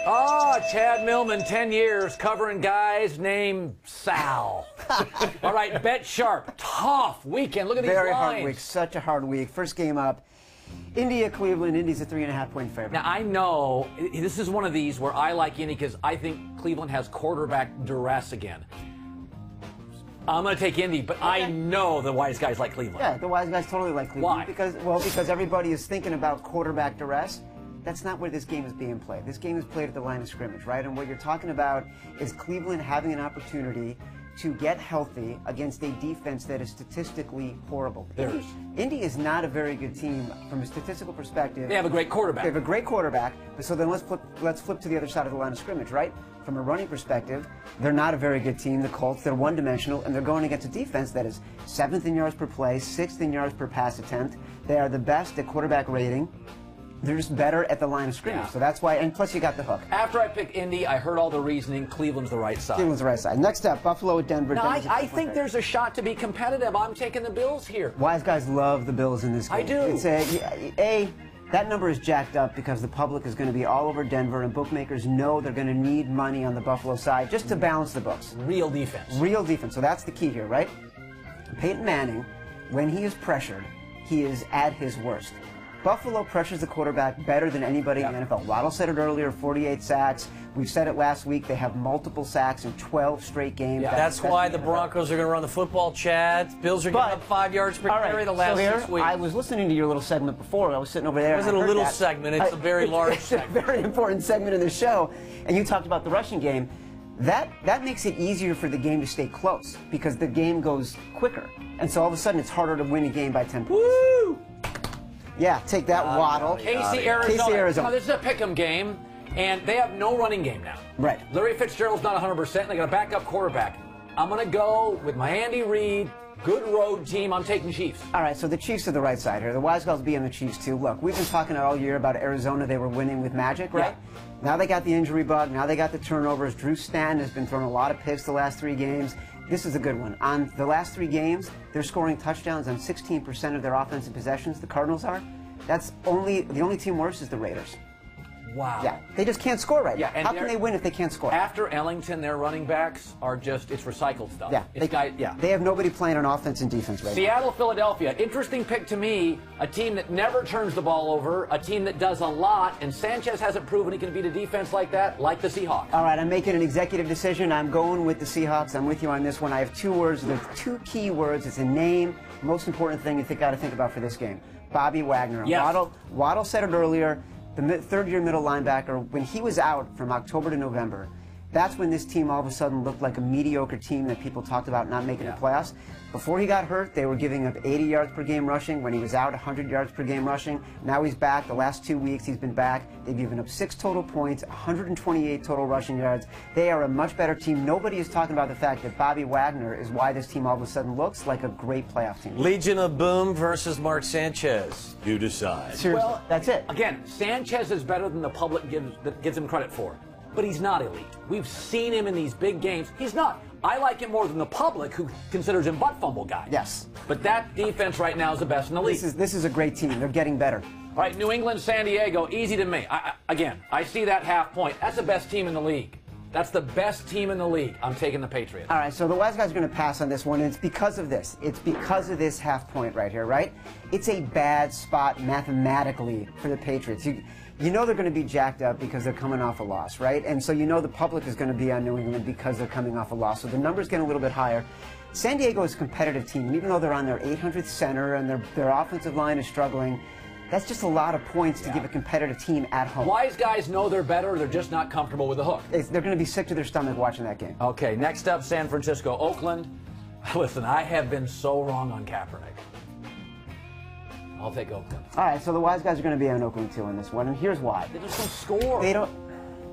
Oh, Chad Millman, 10 years covering guys named Sal. All right, bet sharp. Tough weekend. Look at these lines. Very hard week. Such a hard week. First game up, India, Cleveland. Indy's a 3.5-point favorite. Now, I know this is one of these where I like Indy because I think Cleveland has quarterback duress again. I'm going to take Indy, but okay. I know the wise guys like Cleveland. Yeah, the wise guys totally like Cleveland. Why? Because everybody is thinking about quarterback duress. That's not where this game is being played. This game is played at the line of scrimmage, right? And what you're talking about is Cleveland having an opportunity to get healthy against a defense that is statistically horrible. Indy is not a very good team from a statistical perspective. They have a great quarterback. They have a great quarterback. So then let's flip to the other side of the line of scrimmage, right? From a running perspective, they're not a very good team, the Colts. They're one-dimensional, and they're going against a defense that is 7th in yards per play, 6th in yards per pass attempt. They are the best at quarterback rating. They're just better at the line of scrimmage. Yeah. So that's why, and plus you got the hook. After I picked Indy, I heard all the reasoning. Cleveland's the right side. Cleveland's the right side. Next up, Buffalo at Denver. Now, I think there's a shot to be competitive. I'm taking the Bills here. Wise guys love the Bills in this game. I do. It's that number is jacked up because the public is going to be all over Denver, and bookmakers know they're going to need money on the Buffalo side just to balance the books. Real defense. Real defense. So that's the key here, right? Peyton Manning, when he is pressured, he is at his worst. Buffalo pressures the quarterback better than anybody in the NFL. Waddle said it earlier, 48 sacks. We've said it last week. They have multiple sacks in 12 straight games. Yeah. That's why the Broncos are going to run the football, Chad. Bills are getting up 5 yards per carry the last 6 weeks. I was listening to your little segment before. I was sitting over there. It wasn't a little segment. It's a very large segment. It's a very important segment in the show. And you talked about the rushing game. That makes it easier for the game to stay close because the game goes quicker. And so all of a sudden it's harder to win a game by 10 points. Woo! Yeah, take that, Waddle. Casey, Arizona. Now, this is a pick'em game, and they have no running game now. Right. Larry Fitzgerald's not 100%, and they got a backup quarterback. I'm going to go with my Andy Reid, good road team. I'm taking Chiefs. All right, so the Chiefs are the right side here. The wise guys be on the Chiefs, too. Look, we've been talking all year about Arizona. They were winning with magic, right? Yeah. Now they got the injury bug. Now they got the turnovers. Drew Stanton has been throwing a lot of picks the last 3 games. This is a good one. On the last 3 games, they're scoring touchdowns on 16% of their offensive possessions. The Cardinals are. The only team worse is the Raiders. Wow. Yeah, they just can't score right now. How can they win if they can't score? After Ellington, their running backs are just, it's recycled stuff. Yeah, they have nobody playing on offense and defense right now. Seattle, Philadelphia. Interesting pick to me. A team that never turns the ball over, a team that does a lot, and Sanchez hasn't proven he can beat a defense like that, like the Seahawks. All right, I'm making an executive decision. I'm going with the Seahawks. I'm with you on this one. I have 2 words. There's 2 key words. It's a name. Most important thing you got to think about for this game. Bobby Wagner. Yes. Waddle said it earlier. The third-year middle linebacker, when he was out from October to November, that's when this team all of a sudden looked like a mediocre team that people talked about not making the playoffs. Before he got hurt, they were giving up 80 yards per game rushing. When he was out, 100 yards per game rushing. Now he's back. The last 2 weeks he's been back. They've given up 6 total points, 128 total rushing yards. They are a much better team. Nobody is talking about the fact that Bobby Wagner is why this team all of a sudden looks like a great playoff team. Legion of Boom versus Mark Sanchez. You decide. Seriously, well, that's it. Again, Sanchez is better than the public gives him credit for. But he's not elite. We've seen him in these big games. He's not. I like him more than the public, who considers him butt fumble guy. Yes. But that defense right now is the best in the league. This is a great team. They're getting better. All right, New England, San Diego, easy to me. Again, I see that half point. That's the best team in the league. That's the best team in the league. I'm taking the Patriots. All right, so the wise guys are going to pass on this one, and it's because of this. It's because of this half point right here, right? It's a bad spot mathematically for the Patriots. You know they're going to be jacked up because they're coming off a loss, right? And so you know the public is going to be on New England because they're coming off a loss. So the numbers get a little bit higher. San Diego is a competitive team, and even though they're on their 800th center and their offensive line is struggling, that's just a lot of points to give a competitive team at home. Wise guys know they're better. They're just not comfortable with the hook. They're going to be sick to their stomach watching that game. Okay, next up, San Francisco, Oakland. Listen, I have been so wrong on Kaepernick. I'll take Oakland. All right, so the wise guys are going to be on Oakland, too, in this one, and here's why. They just don't score. They don't.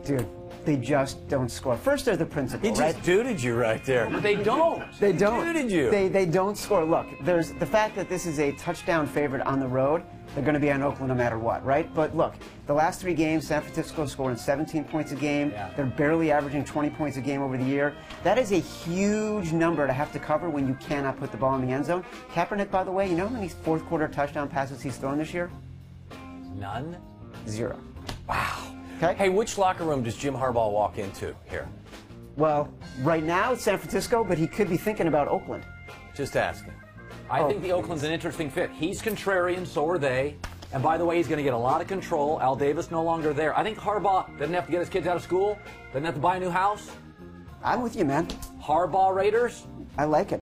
Dude, they just don't score. First, they're the principal, right? He just duded you right there. But they don't. They don't. Duded you. They don't score. Look, there's the fact that this is a touchdown favorite on the road. They're going to be on Oakland no matter what, right? But look, the last 3 games, San Francisco scoring 17 points a game. Yeah. They're barely averaging 20 points a game over the year. That is a huge number to have to cover when you cannot put the ball in the end zone. Kaepernick, by the way, you know how many fourth-quarter touchdown passes he's thrown this year? None? 0. Wow. Okay? Hey, which locker room does Jim Harbaugh walk into here? Well, right now it's San Francisco, but he could be thinking about Oakland. Just asking. I think the Oakland's an interesting fit. He's contrarian, so are they. And by the way, he's going to get a lot of control. Al Davis no longer there. I think Harbaugh doesn't have to get his kids out of school, doesn't have to buy a new house. I'm with you, man. Harbaugh Raiders. I like it.